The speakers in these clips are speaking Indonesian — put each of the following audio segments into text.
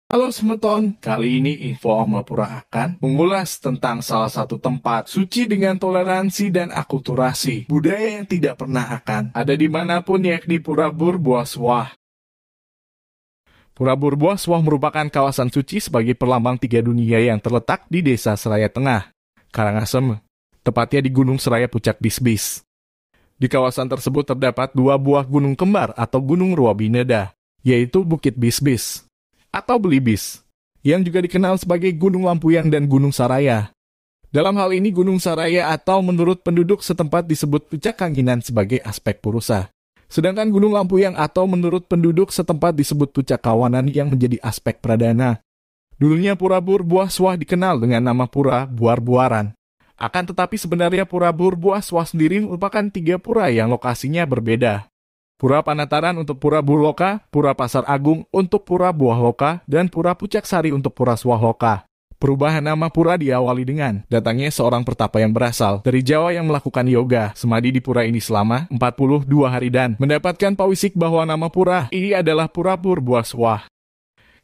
Halo semeton, kali ini Info Amapura akan mengulas tentang salah satu tempat suci dengan toleransi dan akulturasi, budaya yang tidak pernah akan ada dimanapun, yakni Pura Burbuaswah. Pura Burbuaswah merupakan kawasan suci sebagai perlambang tiga dunia yang terletak di Desa Seraya Tengah, Karangasem, tepatnya di Gunung Seraya Puncak Bisbis. Di kawasan tersebut terdapat dua buah gunung kembar atau Gunung Ruabineda, yaitu Bukit Bisbis atau Belibis, yang juga dikenal sebagai Gunung Lampuyang dan Gunung Saraya. Dalam hal ini Gunung Saraya atau menurut penduduk setempat disebut Puncak Kanginan sebagai aspek purusa. Sedangkan Gunung Lampuyang atau menurut penduduk setempat disebut Puncak Kawanan yang menjadi aspek pradana. Dulunya Pura Burbuaswah dikenal dengan nama Pura Buar-Buaran. Akan tetapi sebenarnya Pura Burbuaswah sendiri merupakan tiga pura yang lokasinya berbeda. Pura Panataran untuk Pura Burloka, Pura Pasar Agung untuk Pura Buah Loka, dan Pura Pucak Sari untuk Pura Swah Loka. Perubahan nama pura diawali dengan datangnya seorang pertapa yang berasal dari Jawa yang melakukan yoga semadi di pura ini selama 42 hari dan mendapatkan pawisik bahwa nama pura ini adalah Pura Burbuaswah.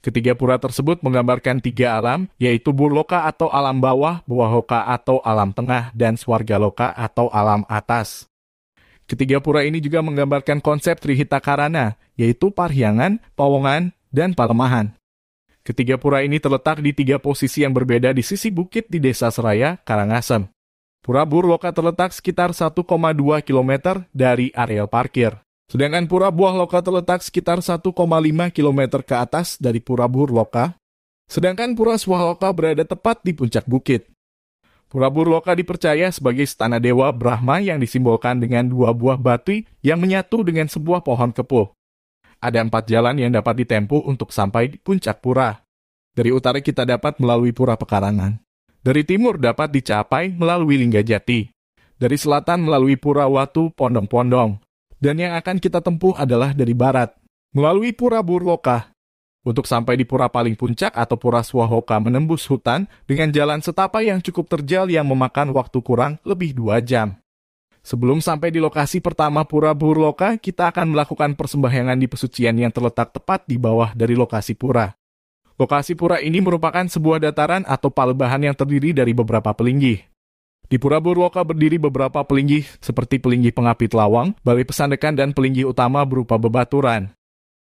Ketiga pura tersebut menggambarkan tiga alam, yaitu Burloka atau alam bawah, Buahoka atau alam tengah, dan Swargaloka atau alam atas. Ketiga pura ini juga menggambarkan konsep Trihita Karana, yaitu Parhyangan, Pawongan, dan Palemahan. Ketiga pura ini terletak di tiga posisi yang berbeda di sisi bukit di Desa Seraya, Karangasem. Pura Burloka terletak sekitar 1,2 km dari areal parkir. Sedangkan Pura Buah Loka terletak sekitar 1,5 km ke atas dari Pura Burloka. Sedangkan Pura Swah Loka berada tepat di puncak bukit. Pura Burloka dipercaya sebagai istana Dewa Brahma yang disimbolkan dengan dua buah batu yang menyatu dengan sebuah pohon kepuh. Ada 4 jalan yang dapat ditempuh untuk sampai di puncak pura. Dari utara kita dapat melalui Pura Pekarangan. Dari timur dapat dicapai melalui Linggajati. Dari selatan melalui Pura Watu Pondong-Pondong. Dan yang akan kita tempuh adalah dari barat, melalui Pura Burloka. Untuk sampai di pura paling puncak atau Pura Swahoka menembus hutan dengan jalan setapak yang cukup terjal yang memakan waktu kurang lebih 2 jam. Sebelum sampai di lokasi pertama Pura Burloka, kita akan melakukan persembahyangan di pesucian yang terletak tepat di bawah dari lokasi pura. Lokasi pura ini merupakan sebuah dataran atau palebahan yang terdiri dari beberapa pelinggih. Di Pura Burloka berdiri beberapa pelinggih seperti pelinggih Pengapit Lawang, Balai Pesandekan, dan pelinggih utama berupa bebaturan.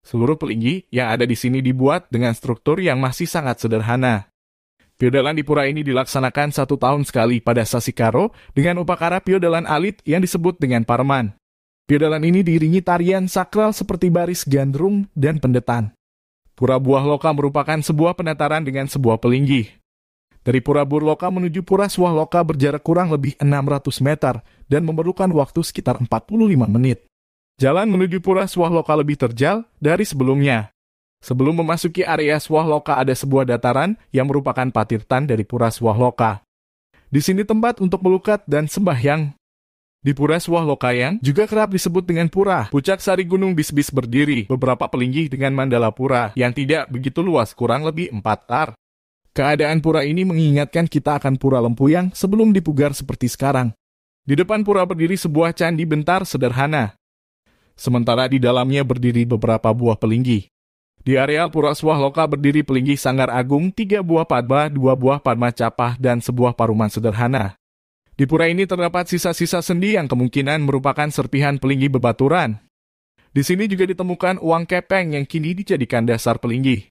Seluruh pelinggih yang ada di sini dibuat dengan struktur yang masih sangat sederhana. Piodalan di pura ini dilaksanakan 1 tahun sekali pada sasi Karo dengan upacara piodalan alit yang disebut dengan Parman. Piodalan ini diiringi tarian sakral seperti baris gandrung dan pendetan. Pura Buah Loka merupakan sebuah penataran dengan sebuah pelinggih. Dari Pura Burloka menuju Pura Swah Loka berjarak kurang lebih 600 meter dan memerlukan waktu sekitar 45 menit. Jalan menuju Pura Swah Loka lebih terjal dari sebelumnya. Sebelum memasuki area Swah Loka ada sebuah dataran yang merupakan patirtan dari Pura Swah Loka. Di sini tempat untuk melukat dan sembahyang. Di Pura Swah Loka yang juga kerap disebut dengan Pura Pucak Sari Gunung Bisbis berdiri beberapa pelinggih dengan mandala pura yang tidak begitu luas, kurang lebih 4 ar. Keadaan pura ini mengingatkan kita akan Pura Lempuyang sebelum dipugar seperti sekarang. Di depan pura berdiri sebuah candi bentar sederhana. Sementara di dalamnya berdiri beberapa buah pelinggih. Di areal Pura Swah Loka berdiri pelinggih Sanggar Agung, 3 buah padma, 2 buah padma capah, dan sebuah paruman sederhana. Di pura ini terdapat sisa-sisa sendi yang kemungkinan merupakan serpihan pelinggih bebaturan. Di sini juga ditemukan uang kepeng yang kini dijadikan dasar pelinggih.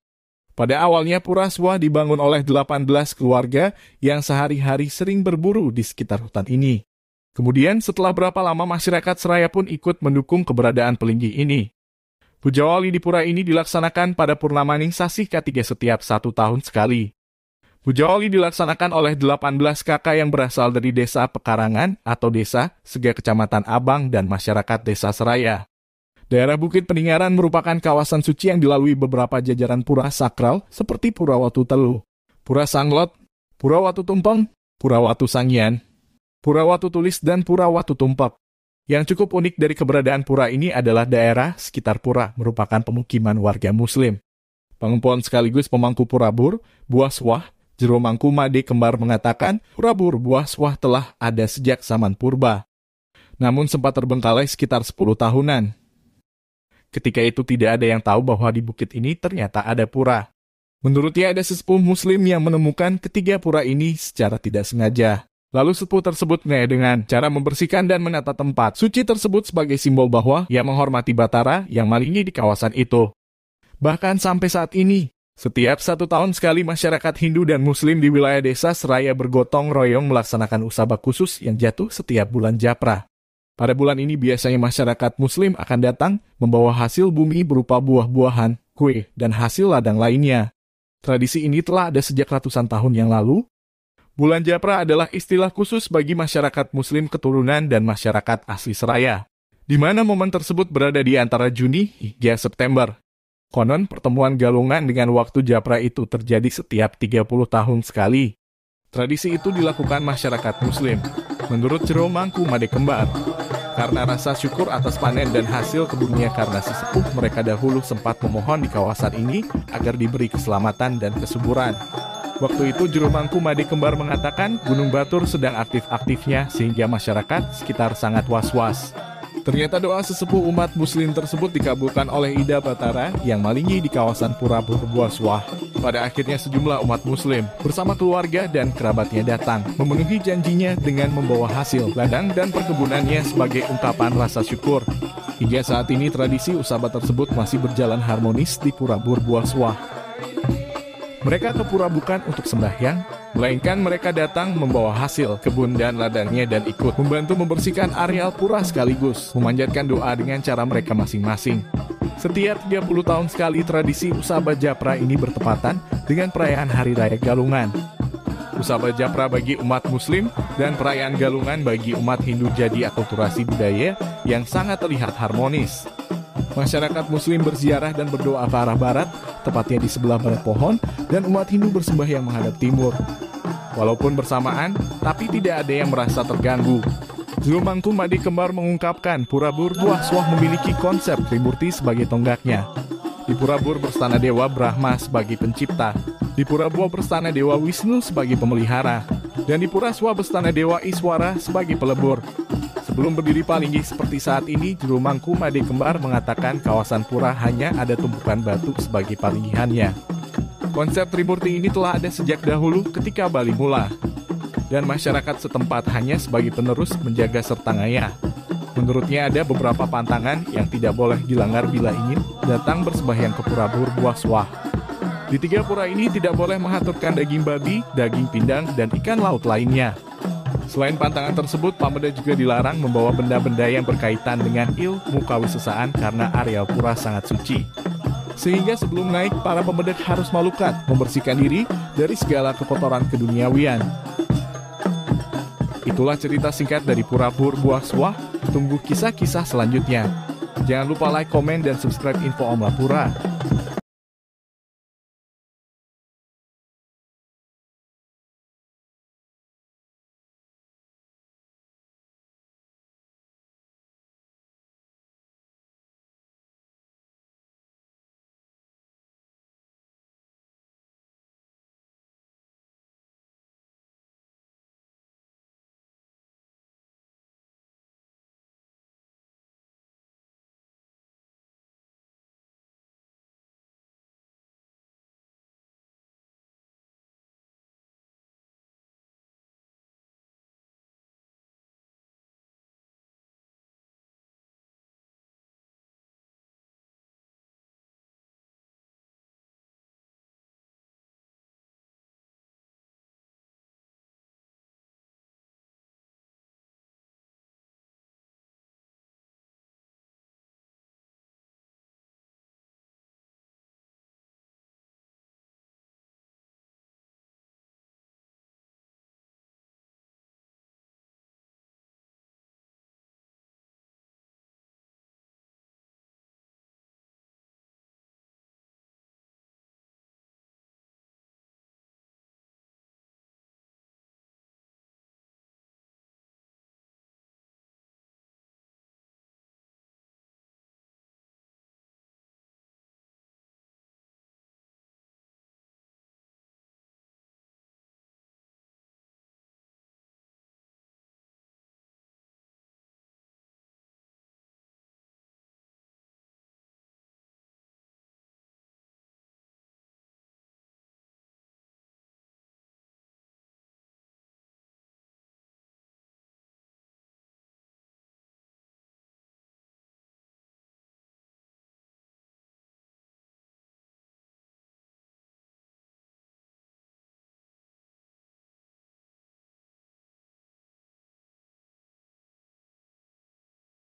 Pada awalnya Pura Swah dibangun oleh 18 keluarga yang sehari-hari sering berburu di sekitar hutan ini. Kemudian setelah berapa lama masyarakat Seraya pun ikut mendukung keberadaan pelinggih ini. Pujawali di pura ini dilaksanakan pada Purnamaning Sasih Katiga setiap 1 tahun sekali. Pujawali dilaksanakan oleh 18 kakak yang berasal dari Desa Pekarangan atau Desa Sega Kecamatan Abang dan masyarakat Desa Seraya. Daerah Bukit Peninggaran merupakan kawasan suci yang dilalui beberapa jajaran pura sakral seperti Pura Watu Telu, Pura Sanglot, Pura Watu Tumpeng, Pura Watu Sangyan, Pura Watu Tulis, dan Pura Watu Tumpek. Yang cukup unik dari keberadaan pura ini adalah daerah sekitar pura merupakan pemukiman warga Muslim. Pengempon sekaligus pemangku Pura Burbuaswah, Jero Mangku Made Kembar mengatakan Pura Burbuaswah telah ada sejak zaman purba. Namun sempat terbengkalai sekitar 10 tahunan. Ketika itu tidak ada yang tahu bahwa di bukit ini ternyata ada pura. Menurutnya ada sesepuh muslim yang menemukan ketiga pura ini secara tidak sengaja. Lalu sesepuh tersebut dengan cara membersihkan dan menata tempat suci tersebut sebagai simbol bahwa ia menghormati Batara yang malingi di kawasan itu. Bahkan sampai saat ini, setiap 1 tahun sekali masyarakat Hindu dan Muslim di wilayah desa seraya bergotong royong melaksanakan usaba khusus yang jatuh setiap bulan Japra. Pada bulan ini biasanya masyarakat Muslim akan datang membawa hasil bumi berupa buah-buahan, kue, dan hasil ladang lainnya. Tradisi ini telah ada sejak ratusan tahun yang lalu. Bulan Japra adalah istilah khusus bagi masyarakat Muslim keturunan dan masyarakat asli seraya, di mana momen tersebut berada di antara Juni hingga September. Konon pertemuan galungan dengan waktu Japra itu terjadi setiap 30 tahun sekali. Tradisi itu dilakukan masyarakat Muslim, menurut Jero Mangku Made Kembar, karena rasa syukur atas panen dan hasil kebunnya karena si sepuh mereka dahulu sempat memohon di kawasan ini agar diberi keselamatan dan kesuburan. Waktu itu Jero Mangku Made Kembar mengatakan Gunung Batur sedang aktif-aktifnya sehingga masyarakat sekitar sangat was-was. Ternyata doa sesepuh umat Muslim tersebut dikabulkan oleh Ida Batara yang malingi di kawasan Pura Burbuaswah. Pada akhirnya sejumlah umat Muslim bersama keluarga dan kerabatnya datang memenuhi janjinya dengan membawa hasil ladang dan perkebunannya sebagai ungkapan rasa syukur. Hingga saat ini tradisi usaba tersebut masih berjalan harmonis di Pura Burbuaswah. Mereka ke pura bukan untuk sembahyang, melainkan mereka datang membawa hasil kebun dan ladangnya dan ikut membantu membersihkan areal pura sekaligus memanjatkan doa dengan cara mereka masing-masing. Setiap 30 tahun sekali tradisi Usaba Japra ini bertepatan dengan perayaan Hari Raya Galungan. Usaba Japra bagi umat Muslim dan perayaan Galungan bagi umat Hindu jadi akulturasi budaya yang sangat terlihat harmonis. Masyarakat Muslim berziarah dan berdoa ke arah barat, tepatnya di sebelah barat pohon, dan umat Hindu bersembahyang menghadap timur. Walaupun bersamaan, tapi tidak ada yang merasa terganggu. Jero Mangku Made Kembar mengungkapkan Pura Burbuaswah memiliki konsep Trimurti sebagai tonggaknya. Di Pura Bur berstana Dewa Brahma sebagai pencipta, di Pura Bua berstana Dewa Wisnu sebagai pemelihara, dan di Pura Swa berstana Dewa Iswara sebagai pelebur. Sebelum berdiri Palinggi seperti saat ini, Jero Mangku Made Kembar mengatakan kawasan pura hanya ada tumpukan batu sebagai palinggihannya. Konsep Trimurti ini telah ada sejak dahulu ketika Bali mula, dan masyarakat setempat hanya sebagai penerus menjaga serta ngayah. Menurutnya ada beberapa pantangan yang tidak boleh dilanggar bila ingin datang bersembahyang ke Pura Burbuaswah. Di 3 pura ini tidak boleh mengaturkan daging babi, daging pindang, dan ikan laut lainnya. Selain pantangan tersebut, pameda juga dilarang membawa benda-benda yang berkaitan dengan ilmu kawissesaan karena areal pura sangat suci. Sehingga sebelum naik, para pemedek harus malukat, membersihkan diri dari segala kekotoran keduniawian. Itulah cerita singkat dari Pura Burbuaswah. Tunggu kisah-kisah selanjutnya. Jangan lupa like, komen, dan subscribe Info Om Lapura.